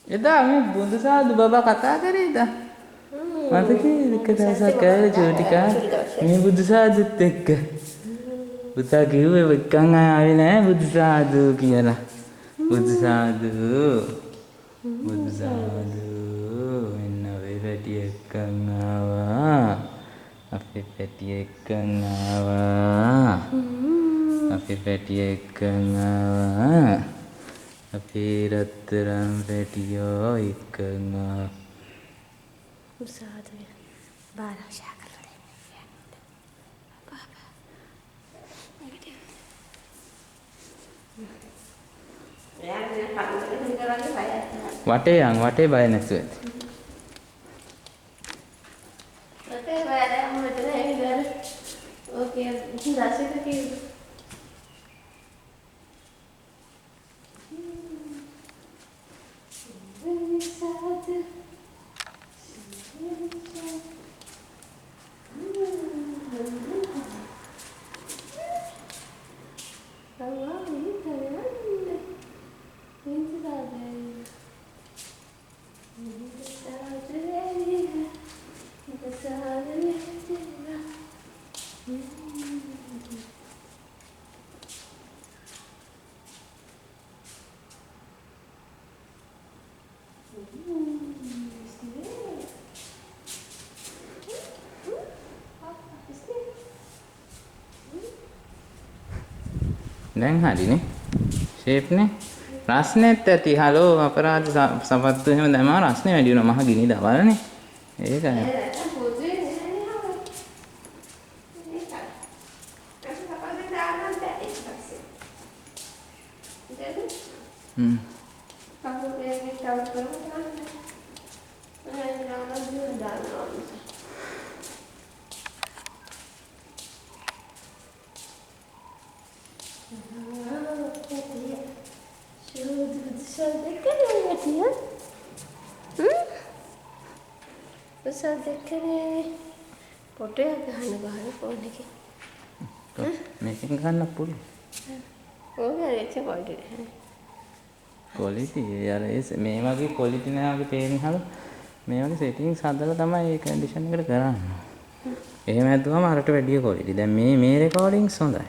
එදා මේ බුදුසාදු බබා කතා කරේද? මතකද එක දවසක් ආවේ චූටි කාලේ මේ බුදුසාදුත් එක්ක. පුතා කිව්වේ එක්කන් ආවේ නෑ බුදුසාදු කියලා. බුදුසාදු බුදුසාදු එන්න වේ පැටි එක්කන් ආවා. අපේ පැටි එක්කන් ආවා. අපේ පැටි එක්කන් ආවා. අපේ රත්තරන් පැටියෝ එක්කන් ආවා. Usado bara shakalade baba වටේ යන් වටේ බය නැතුව ඇති. වටේ බය නැහැ මොකද නේද? ඕකේ ඉතින් කිව්වා. දැන් හරිනේ. ෂේප් නේ. රස්නෙත් ඇති. හලෝ අපරාධ සපත්තු එහෙම දැම්මම රස්නේ වැඩි වෙනවා. මහ ගිනි දවල්නේ. ඒකයි. Foto yang gahana phone එකේ. මේකෙන් ගන්න පුළුවන්. ඕක හරියට quality. quality යාර මේ වගේ quality නෑ වගේ පේන හල මේ වගේ settings හදලා තමයි මේ condition එකට කරන්නේ. එහෙම හැදුවම අරට වැඩිය quality. දැන් මේ recordings හොඳයි.